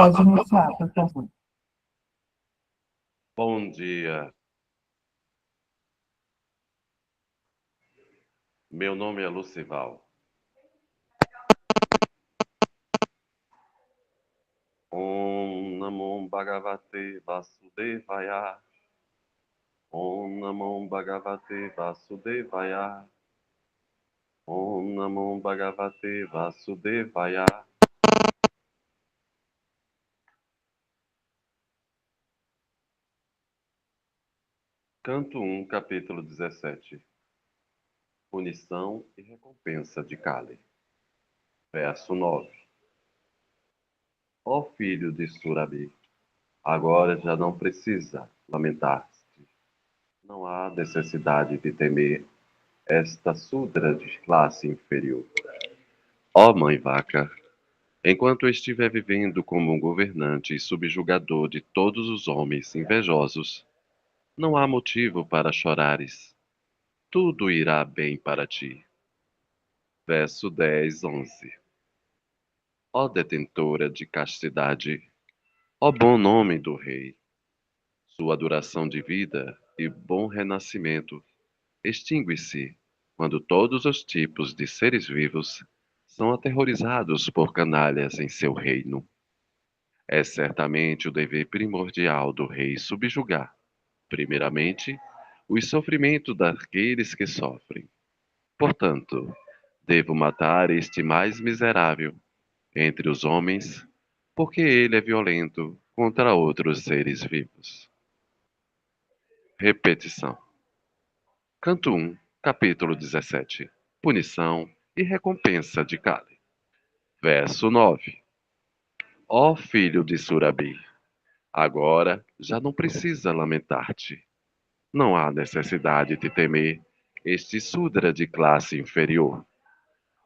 Pode iniciar, por favor. Bom dia. Meu nome é Lucival. Om Namo Bhagavate Vasudevaya. Om Namo Bhagavate Vasudevaya. Om Namo Bhagavate Vasudevaya. Canto 1, capítulo 17. Punição e recompensa de Kali. Verso 9. Ó filho de Surabi, agora já não precisa lamentar-te. Não há necessidade de temer esta sudra de classe inferior. Ó mãe vaca, enquanto eu estiver vivendo como um governante e subjugador de todos os homens invejosos, não há motivo para chorares. Tudo irá bem para ti. Verso 10, 11. Ó detentora de castidade, ó bom nome do rei, sua duração de vida e bom renascimento extingue-se quando todos os tipos de seres vivos são aterrorizados por canalhas em seu reino. É certamente o dever primordial do rei subjugar, primeiramente, os sofrimentos daqueles que sofrem. Portanto, devo matar este mais miserável entre os homens, porque ele é violento contra outros seres vivos. Repetição. Canto 1, capítulo 17. Punição e recompensa de Kali. Verso 9. Ó filho de Surabi, agora já não precisa lamentar-te. Não há necessidade de temer este Sudra de classe inferior.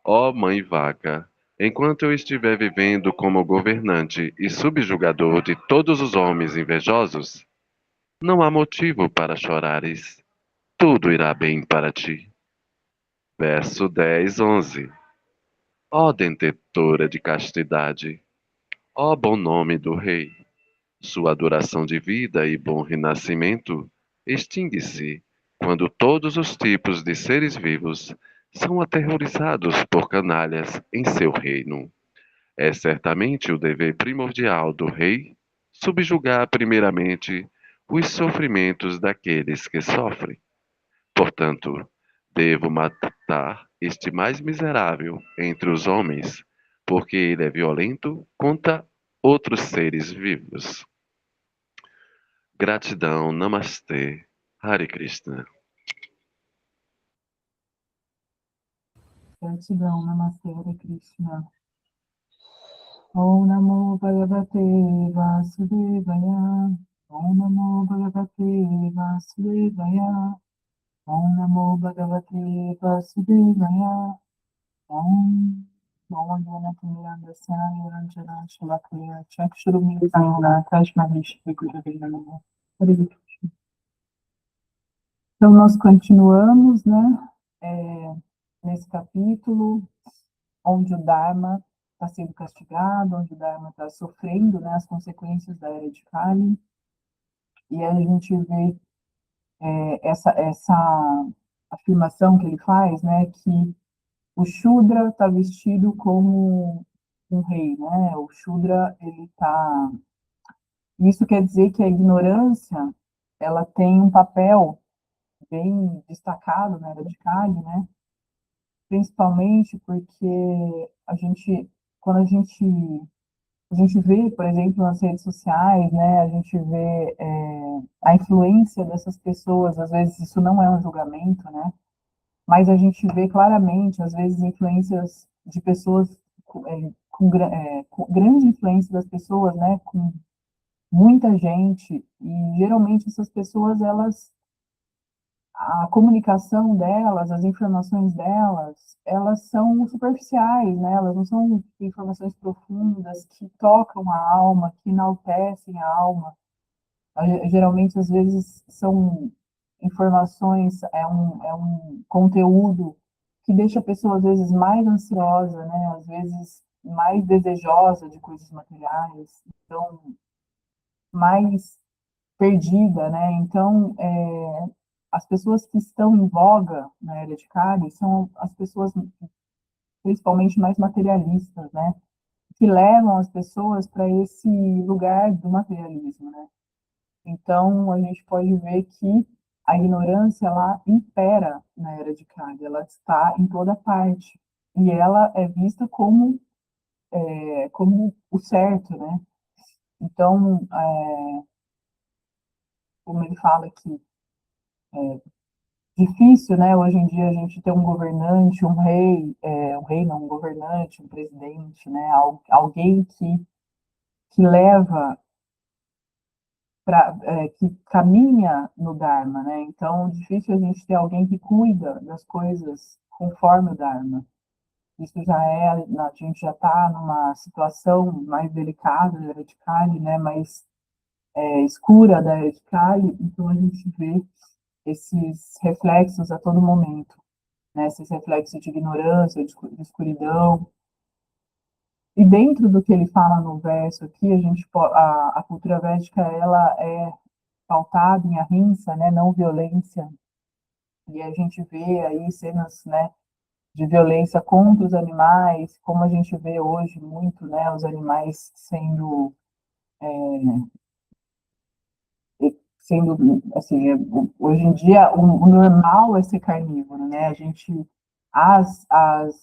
Ó mãe vaca, enquanto eu estiver vivendo como governante e subjugador de todos os homens invejosos, não há motivo para chorares. Tudo irá bem para ti. Verso 10, 11. Ó detentora de castidade, ó bom nome do rei, sua duração de vida e bom renascimento extingue-se quando todos os tipos de seres vivos são aterrorizados por canalhas em seu reino. É certamente o dever primordial do rei subjugar primeiramente os sofrimentos daqueles que sofrem. Portanto, devo matar este mais miserável entre os homens, porque ele é violento contra outros seres vivos. Gratidão, Namastê, Hare Krishna. Gratidão, Namastê, Hare Krishna. Om Namo Bhagavate Vasudevaya. Om Namo Bhagavate Vasudevaya. Om Namo Bhagavate Vasudevaya. Om Namo Bhagavate Vasudevaya. Chakshurumilitayana Kashmarish Vikujavinana. Hare Krishna. Então, nós continuamos, né, nesse capítulo, onde o Dharma está sendo castigado, onde o Dharma está sofrendo, né, as consequências da era de Kali, e aí a gente vê essa afirmação que ele faz, né, que o Shudra está vestido como um rei, né, o Shudra, ele está... Isso quer dizer que a ignorância, ela tem um papel bem destacado na era de Kali, né, principalmente porque quando a gente vê, por exemplo, nas redes sociais, né, a gente vê a influência dessas pessoas, às vezes isso não é um julgamento, né, mas a gente vê claramente, às vezes, influências de pessoas com grande influência das pessoas, né, com muita gente, e geralmente essas pessoas, a comunicação delas, as informações delas, elas são superficiais, né? Elas não são informações profundas que tocam a alma, que enaltecem a alma. Geralmente, às vezes, são informações, é um conteúdo que deixa a pessoa, às vezes, mais ansiosa, né? Às vezes, mais desejosa de coisas materiais, então mais perdida, né? Então, as pessoas que estão em voga na era de Kali são as pessoas principalmente mais materialistas, né? Que levam as pessoas para esse lugar do materialismo, né? Então, a gente pode ver que a ignorância, ela impera na era de Kali, ela está em toda parte, e ela é vista como o certo, né? Então, como ele fala aqui, difícil, né? Hoje em dia a gente ter um governante, um rei não, um governante, um presidente, né? Alguém que leva que caminha no Dharma, né? Então, difícil a gente ter alguém que cuida das coisas conforme o Dharma. Isso já a gente já está numa situação mais delicada da era de Kali, né? Mais escura da era de Kali, então a gente vê esses reflexos a todo momento, né? Esses reflexos de ignorância, de escuridão. E dentro do que ele fala no verso aqui, a cultura védica ela é pautada em ahimsa, né? Não violência. E a gente vê aí cenas, né? De violência contra os animais, como a gente vê hoje muito, né? Os animais sendo assim, hoje em dia o normal é ser carnívoro, né? A gente as, as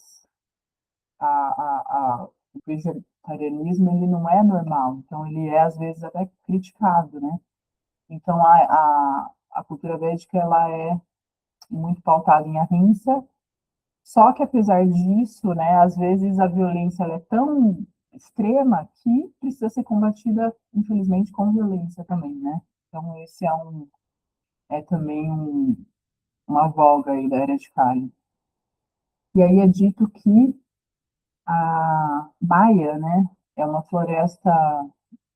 o vegetarianismo ele não é normal, então ele é às vezes até criticado, né? Então a cultura védica ela é muito pautada em ahimsa, só que apesar disso, né, às vezes a violência ela é tão extrema que precisa ser combatida, infelizmente, com violência também, né? Então esse é também uma voga aí da era de Kali. E aí é dito que a Maia, né, é uma floresta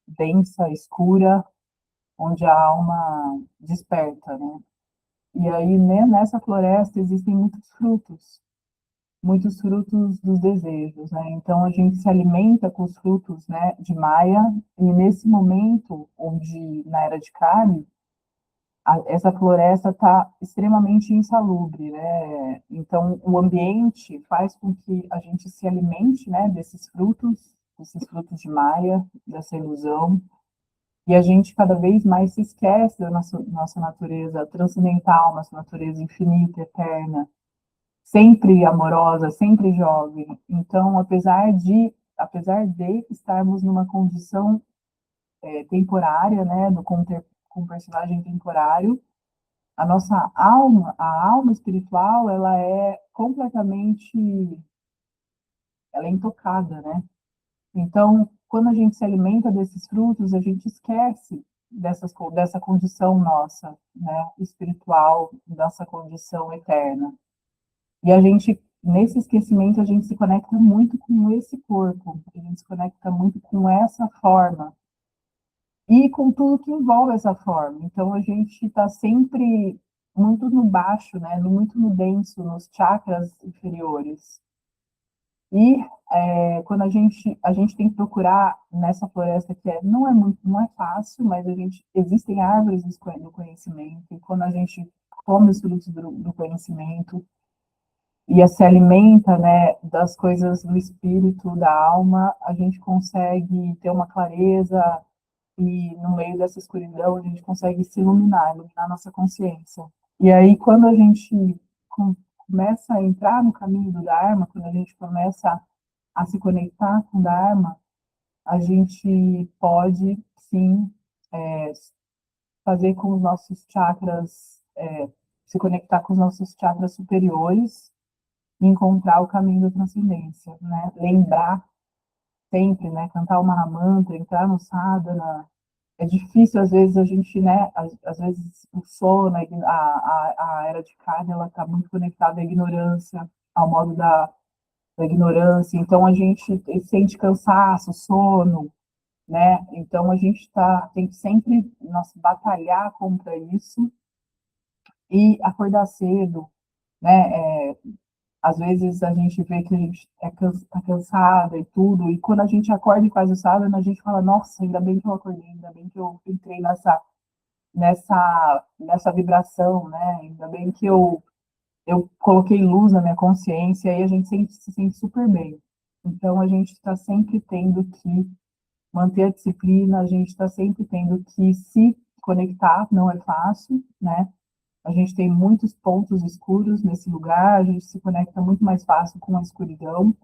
densa, escura, onde a alma desperta, né? E aí, né, nessa floresta existem muitos frutos dos desejos, né? Então a gente se alimenta com os frutos, né, de Maia, e nesse momento onde na era de Kali essa floresta está extremamente insalubre, né? Então, o ambiente faz com que a gente se alimente, né, desses frutos de Maia, dessa ilusão, e a gente cada vez mais se esquece da nossa natureza transcendental, nossa natureza infinita, eterna, sempre amorosa, sempre jovem. Então, apesar de estarmos numa condição temporária, né, com um personagem temporário, a alma espiritual, ela é intocada, né? Então, quando a gente se alimenta desses frutos, a gente esquece dessa condição nossa, né, espiritual, dessa condição eterna. E nesse esquecimento, a gente se conecta muito com esse corpo, a gente se conecta muito com essa forma e com tudo que envolve essa forma. Então, a gente está sempre muito no baixo, né? Muito no denso, nos chakras inferiores. E quando a gente tem que procurar nessa floresta não é fácil, mas existem árvores do conhecimento. E quando a gente come os frutos do conhecimento e se alimenta, né, das coisas do espírito, da alma, a gente consegue ter uma clareza e no meio dessa escuridão a gente consegue se iluminar nossa consciência. E aí quando a gente começa a entrar no caminho do Dharma, quando a gente começa a se conectar com o Dharma, a gente pode sim é, fazer com os nossos chakras, se conectar com os nossos chakras superiores e encontrar o caminho da transcendência, né? Lembrar sempre, né? Cantar o Mahamantra, entrar no sadhana. É difícil, às vezes, a gente, né? Às vezes, o sono, a era de Kali, ela está muito conectada à ignorância, ao modo da ignorância. Então, a gente sente cansaço, sono, né? Então, a gente tem que sempre batalhar contra isso e acordar cedo, né? Às vezes a gente vê que a gente tá cansada e tudo, e quando a gente acorda e faz o sadhana, a gente fala, nossa, ainda bem que eu acordei, ainda bem que eu entrei nessa vibração, né? Ainda bem que eu coloquei luz na minha consciência e a gente se sente super bem. Então, a gente está sempre tendo que manter a disciplina, a gente está sempre tendo que se conectar, não é fácil, né? A gente tem muitos pontos escuros nesse lugar, a gente se conecta muito mais fácil com a escuridão.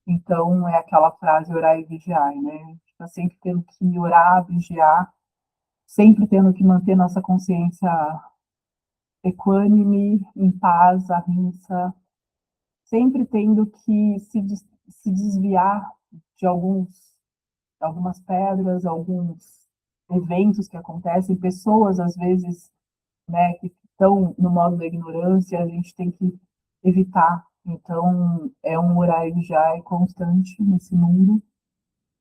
Então, é aquela frase orar e vigiar, né? A gente está sempre tendo que orar, vigiar, sempre tendo que manter nossa consciência equânime, em paz, ahimsa, sempre tendo que se desviar de algumas pedras, alguns eventos que acontecem, pessoas, às vezes, né, que estão no modo da ignorância, a gente tem que evitar. Então, é um orar e vigiar constante nesse mundo.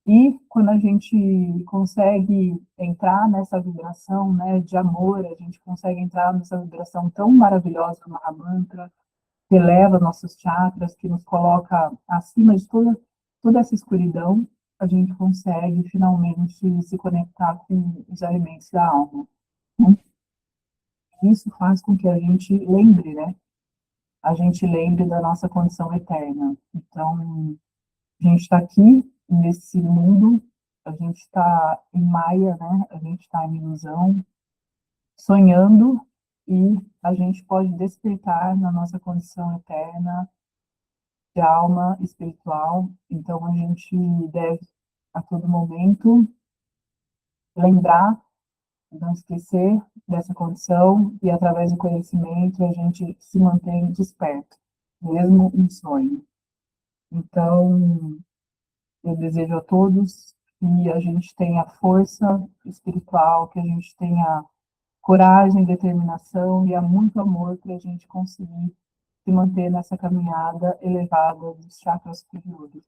E quando a gente consegue entrar nessa vibração, né, de amor, a gente consegue entrar nessa vibração tão maravilhosa do Mahamantra, que eleva nossos chakras, que nos coloca acima de toda essa escuridão, a gente consegue finalmente se conectar com os alimentos da alma. Isso faz com que a gente lembre, né? A gente lembre da nossa condição eterna. Então, a gente está aqui nesse mundo, a gente está em Maia, né? A gente está em ilusão, sonhando, e a gente pode despertar na nossa condição eterna de alma espiritual. Então, a gente deve, a todo momento, lembrar, não esquecer dessa condição, e através do conhecimento a gente se mantém desperto, mesmo em sonho. Então, eu desejo a todos que a gente tenha força espiritual, que a gente tenha coragem, determinação e há muito amor para a gente conseguir se manter nessa caminhada elevada dos chakras superiores.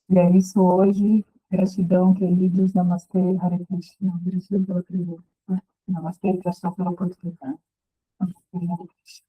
E é isso hoje. Gratidão, queridos. Namastê, Hare Krishna. Gratidão pela presença. Namastê, gratidão pela oportunidade. Namastê, Hare Krishna.